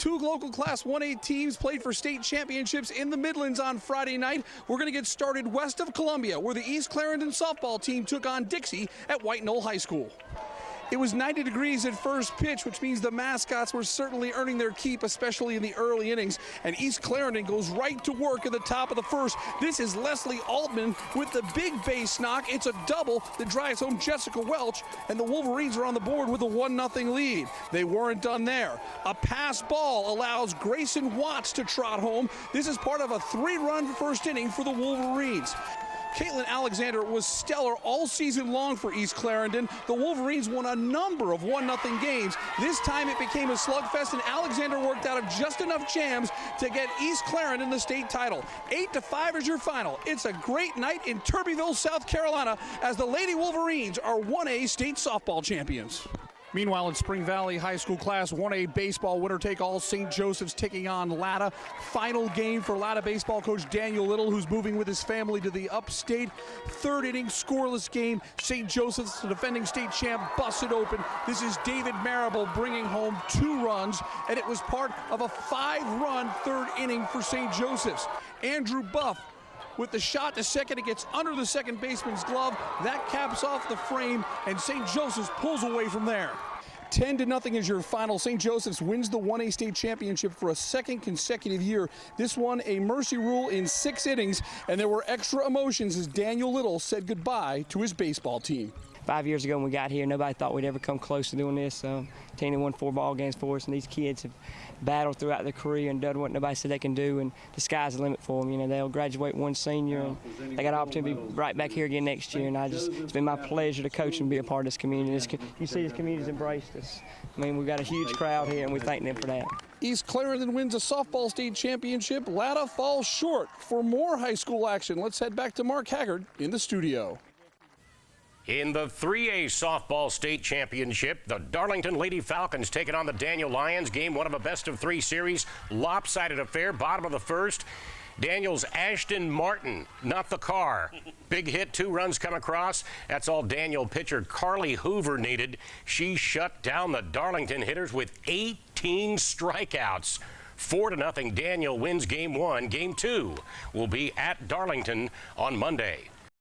Two local Class 1A teams played for state championships in the Midlands on Friday night. We're going to get started west of Columbia, where the East Clarendon softball team took on Dixie at White Knoll High School. It was 90 degrees at first pitch, which means the mascots were certainly earning their keep, especially in the early innings. And East Clarendon goes right to work at the top of the first. This is Leslie Altman with the big base knock. It's a double that drives home Jessica Welch, and the Wolverines are on the board with a 1-0 lead. They weren't done there. A pass ball allows Grayson Watts to trot home. This is part of a 3-run first inning for the Wolverines. Caitlin Alexander was stellar all season long for East Clarendon. The Wolverines won a number of 1-0 games. This time it became a slugfest, and Alexander worked out of just enough jams to get East Clarendon the state title. 8-5 is your final. It's a great night in Turbyville, South Carolina, as the Lady Wolverines are 1A state softball champions. Meanwhile, in Spring Valley High School Class 1A baseball, winner-take-all, St. Joseph's taking on Latta. Final game for Latta baseball coach Daniel Little, who's moving with his family to the upstate. Third inning, scoreless game. St. Joseph's, the defending state champ, busted open. This is David Marable bringing home 2 runs, and it was part of a 5-run third inning for St. Joseph's. Andrew Buff with the shot to second. It gets under the second baseman's glove. That caps off the frame, and St. Joseph's pulls away from there. 10-0 is your final. St. Joseph's wins the 1A state championship for a second consecutive year. This one a mercy rule in 6 innings, and there were extra emotions as Daniel Little said goodbye to his baseball team. 5 years ago when we got here, nobody thought we'd ever come close to doing this. Team that won 4 ball games for us, and these kids have battled throughout their career and done what nobody said they can do, and the sky's the limit for them. You know, they'll graduate one senior, and they got an opportunity to be right back here again next year, and it's been my pleasure to coach and be a part of this community. You see this community's embraced us. I mean, we've got a huge crowd here, and we thank them for that. East Clarendon wins a softball state championship. Latta falls short. For more high school action, let's head back to Mark Haggard in the studio. In the 3A Softball State Championship, the Darlington Lady Falcons taking on the Daniel Lions. Game 1 of a best-of-3 series. Lopsided affair, bottom of the first. Daniel's Ashton Martin, not the car. Big hit, 2 runs come across. That's all Daniel pitcher Carly Hoover needed. She shut down the Darlington hitters with 18 strikeouts. 4-0, Daniel wins Game 1. Game 2 will be at Darlington on Monday.